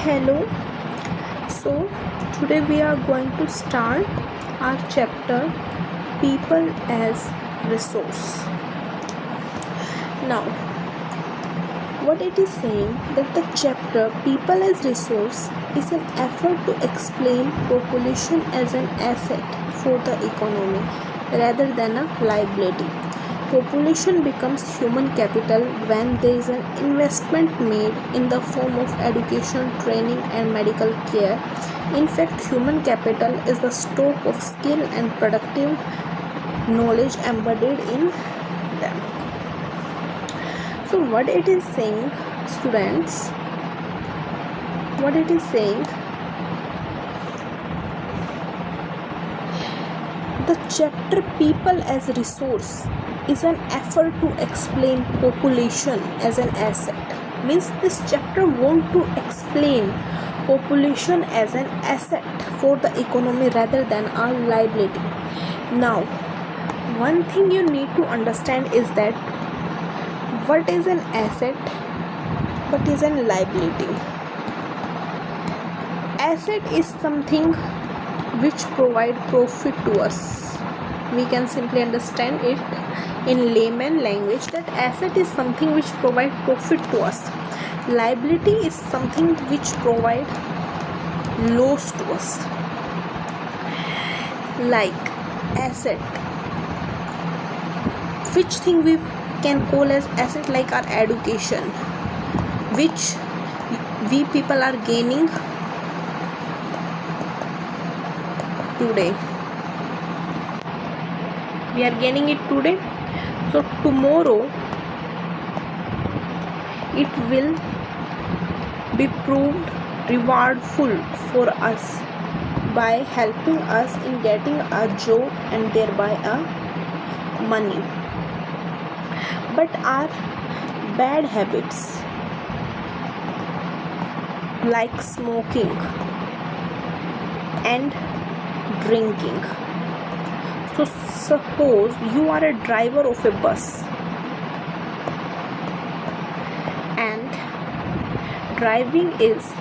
Hello. So today we are going to start our chapter People as Resource. Now what it is saying that the chapter People as Resource is an effort to explain population as an asset for the economy rather than a liability. Population becomes human capital when there is an investment made in the form of education, training, and medical care. In fact, human capital is the stock of skill and productive knowledge embedded in them. So, what it is saying, students, what it is saying, the chapter People as Resource is an effort to explain population as an asset. Means this chapter want to explain population as an asset for the economy rather than a liability. Now, one thing you need to understand is that what is an asset, what is an liability. Asset is something which provide profit to us. We can simply understand it in layman language that asset is something which provide profit to us. Liability is something which provide loss to us. Like asset, which thing we can call as asset? Like our education, which we people are gaining today. We are gaining it today, so tomorrow it will be proved rewardful for us by helping us in getting a job and thereby a money. But our bad habits like smoking and drinking. So suppose you are a driver of a bus and driving is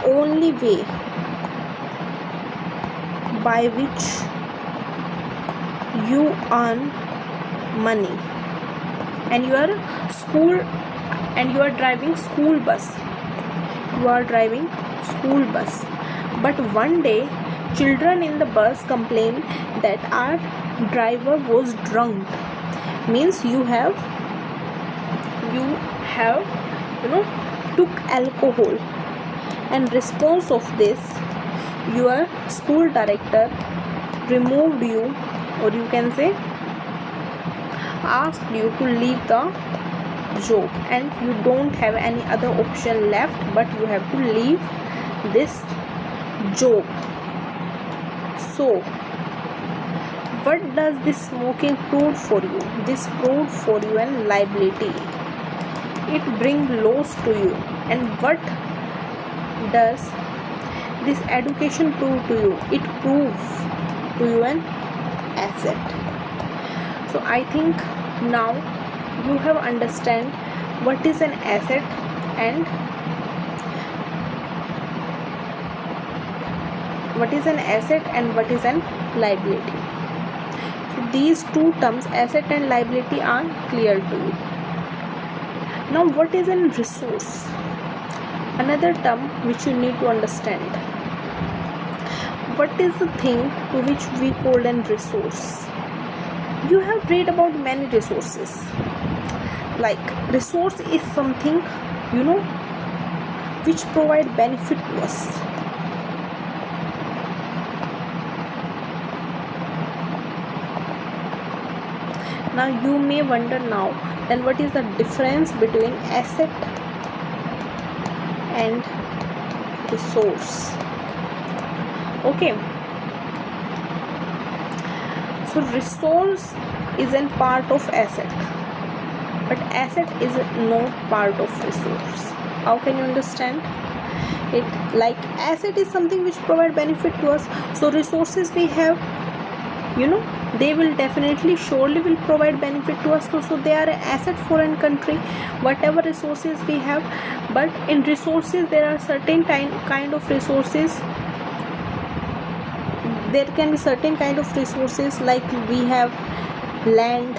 only way by which you earn money, and you are driving school bus, but one day children in the bus complain that our driver was drunk. Means you have took alcohol, and response of this, your school director removed you, or you can say asked you to leave the job, and you don't have any other option left but you have to leave this job. So what does this smoking prove for you? This proved for you an liability. It brings loss to you. And what does this education prove to you? It proves to you an asset. So I think now you have understand what is an asset and what is an liability. So these two terms, asset and liability, are clear to you. Now what is a resource? Another term which you need to understand. What is the thing to which we call a resource? You have read about many resources. Like resource is something which provide benefit to us. Now you may wonder now, then what is the difference between asset and resource? Okay, so resource is a part of asset, but asset is not part of resource. How can you understand it? Like asset is something which provide benefit to us, so resources we have they will definitely surely will provide benefit to us. So they are an asset for a country, whatever resources we have. But in resources there are certain kind of resources. There can be certain kind of resources, like we have land.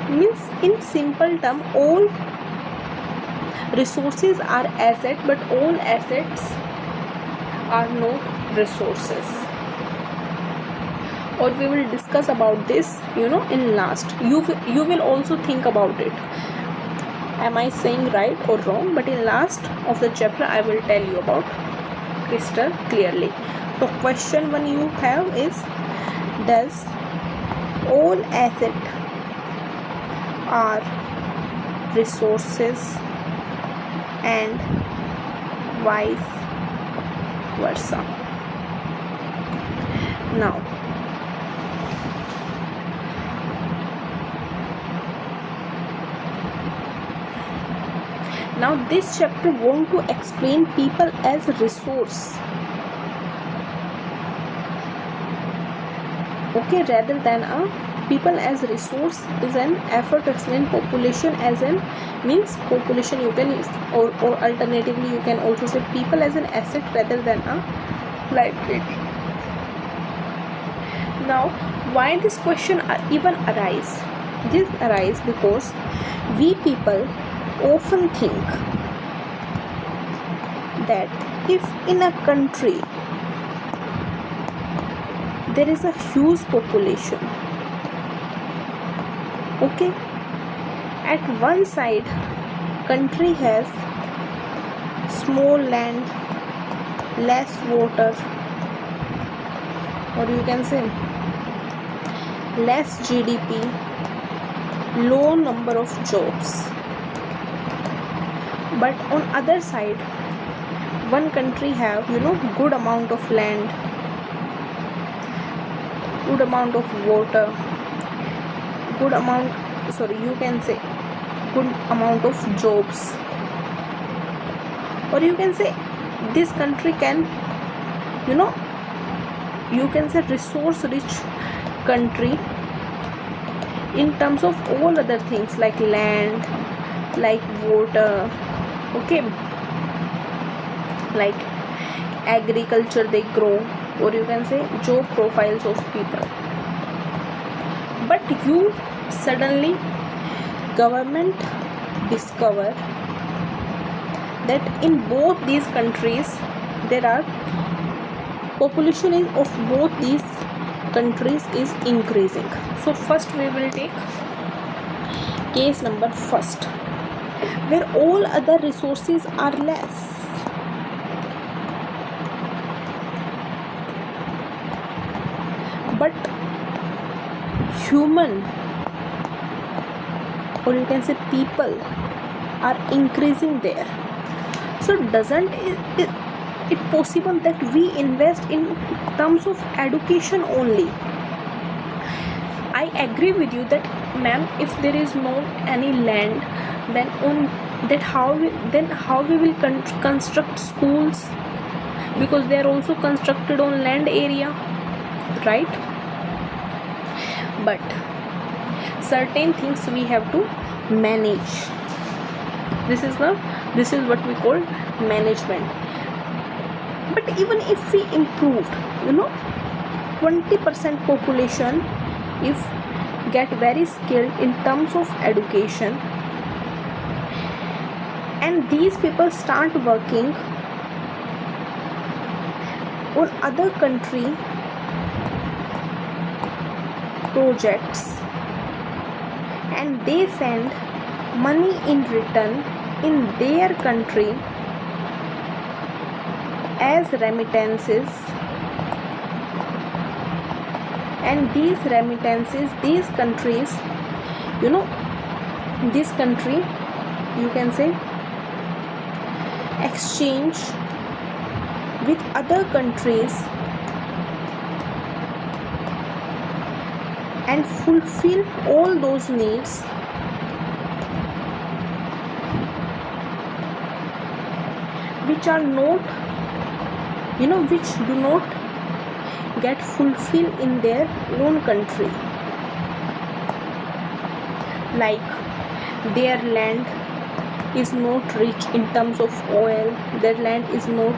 Means in simple term, all resources are asset, but all assets are no resources. Or we will discuss about this, in last. You will also think about it. Am I saying right or wrong? But in last of the chapter I will tell you about crystal clearly. So question 1 you have is, does all asset are resources and vice versa? Now this chapter want to explain people as resource, okay, rather than a people as resource is an effort to explain population as an means population you can use, or alternatively you can also say people as an asset rather than a liability. Now why this question even arise? This arise because we people often think that if in a country there is a huge population, okay, at one side country has small land, less water, or you can say less GDP, low number of jobs. But on other side, one country have good amount of land, good amount of water, good amount of jobs, or you can say this country can you can say resource rich country in terms of all other things like land, like water, okay, like agriculture they grow, or you can say job profiles of people. But you suddenly government discover that in both these countries there are population of both these countries is increasing. So first we will take case number first, where all other resources are less. But human, or you can say people, are increasing there. So doesn't it possible that we invest in terms of education only? I agree with you that ma'am, if there is no any land, then how we will construct schools, because they are also constructed on land area, right? But certain things we have to manage. This is what we call management. But even if we improved 20% population, if get very skilled in terms of education, and these people start working on other country projects, and they send money in return in their country as remittances, and these remittances, these countries, this country, you can say, exchange with other countries and fulfill all those needs which are not which do not get fulfilled in their own country. Like their land is not rich in terms of oil, their land is not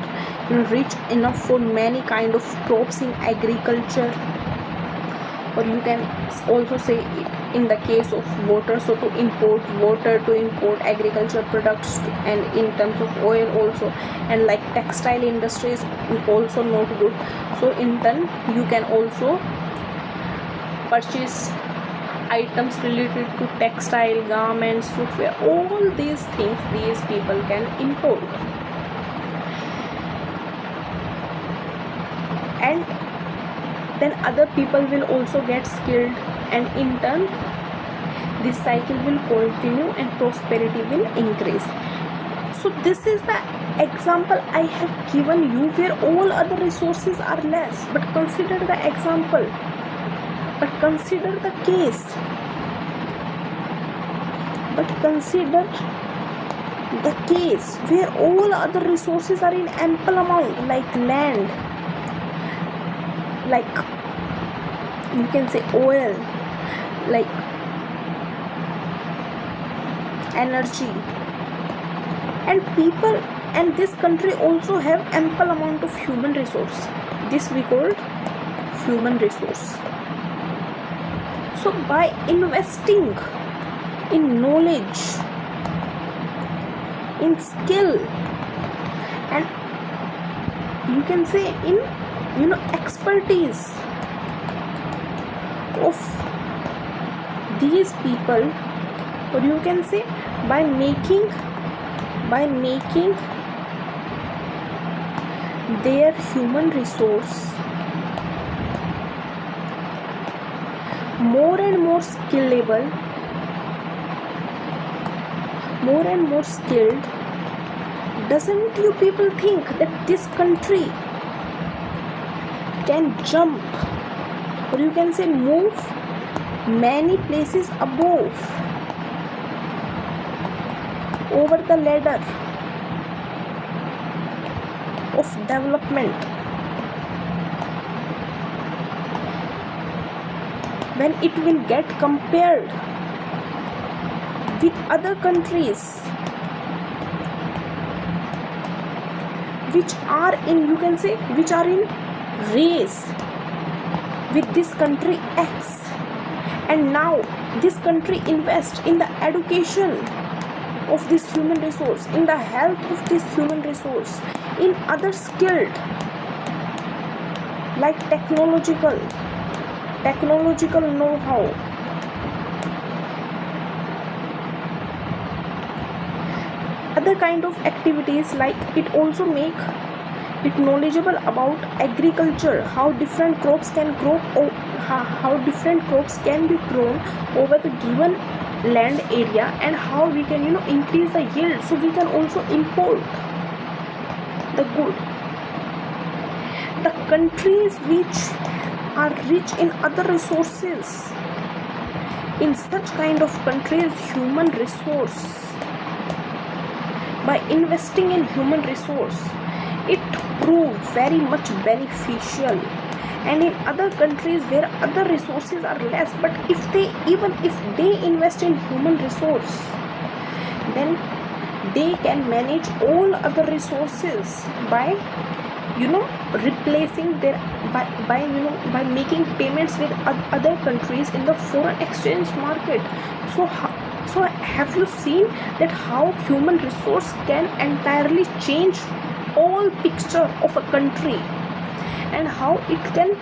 rich enough for many kind of crops in agriculture, or you can also say it in the case of water, so to import water, to import agriculture products, and in terms of oil also, and like textile industry is also not good, so in turn you can also purchase items related to textile, garments, footwear, all these things these people can import. And then other people will also get skilled, and in turn this cycle will continue and prosperity will increase. So this is the example I have given you where all other resources are less, but consider the example, but consider the case, but consider the case where all other resources are in ample amount, like land, like you can say oil, like energy, and people, and this country also have ample amount of human resource. This we call human resource. So by investing in knowledge, in skill, and you can say in expertise of these people, or you can say by making their human resource more and more skillable, more and more skilled, doesn't you people think that this country can jump, or you can say move many places above, over the ladder of development, when it will get compared with other countries which are in, you can say, which are in race with this country X, and now this country invests in the education of this human resource, in the health of this human resource, in other skilled like technological know-how, other kind of activities, like it also make it knowledgeable about agriculture, how different crops can grow, or how different crops can be grown over the given land area, and how we can increase the yield, so we can also import the good. The countries which are rich in other resources, in such kind of countries, human resource, by investing in human resource, it proved very much beneficial. And in other countries where other resources are less, but if they invest in human resource, then they can manage all other resources by replacing their by making payments with other countries in the foreign exchange market. So have you seen that how human resource can entirely change all picture of a country, and how it can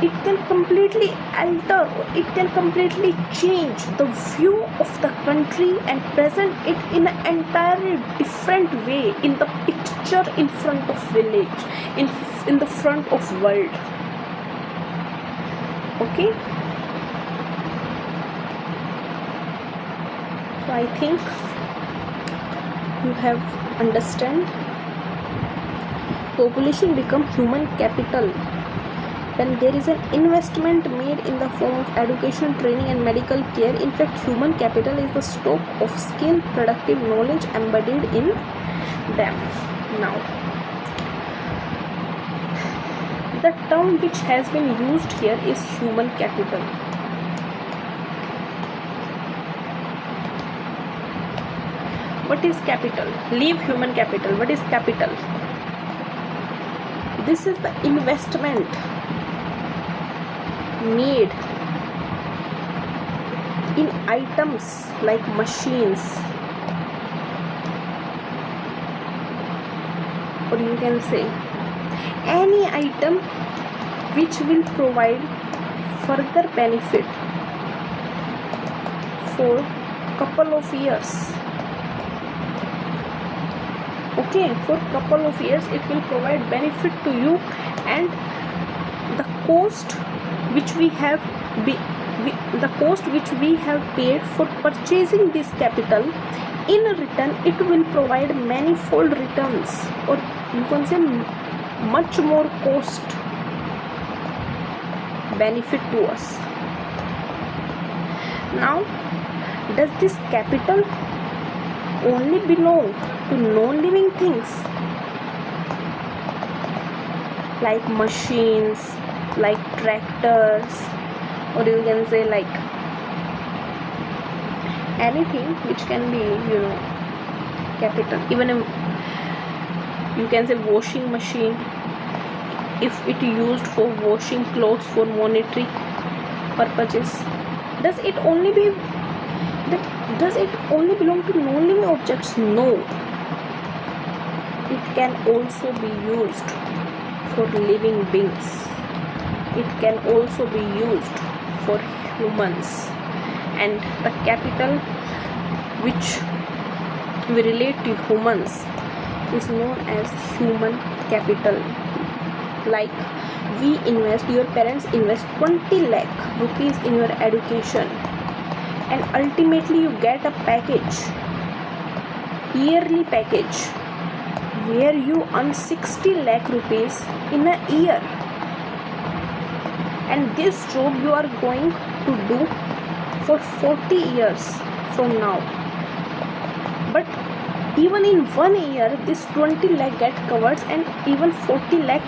it can completely alter, it can completely change the view of the country and present it in an entirely different way in the picture in front of village, in the front of world. Okay, so I think you have understand. Population become human capital when there is an investment made in the form of education, training and medical care. In fact, human capital is the stock of skill, productive knowledge embedded in them. Now, The term which has been used here is human capital. What is capital? Leave human capital. What is capital? This is the investment made in items like machines, or you can say any item which will provide further benefit for couple of years. Okay, for couple of years it will provide benefit to you, and the cost which we have paid for purchasing this capital, in return it will provide manifold returns, or you can say much more cost benefit to us. Now, does this capital only belong to non-living things like machines, like tractors, or you can say like anything which can be, capital? Even you can say washing machine, if it used for washing clothes for monetary purposes, does it only belong to non-living objects? No, it can also be used for living beings. It can also be used for humans, and the capital which we relate to humans is known as human capital. Like your parents invest 20 lakh rupees in your education, and ultimately you get a yearly package where you earn 60 lakh rupees in a year, and this job you are going to do for 40 years from now. But even in 1 year this 20 lakh get covered, and even 40 lakh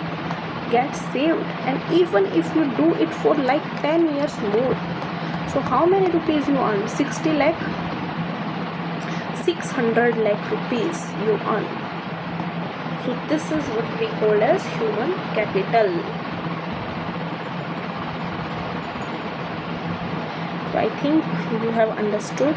get saved, and even if you do it for like 10 years more, so how many rupees you earn? 60 lakh, 600 lakh rupees you earn. So this is what we call as human capital. So I think you have understood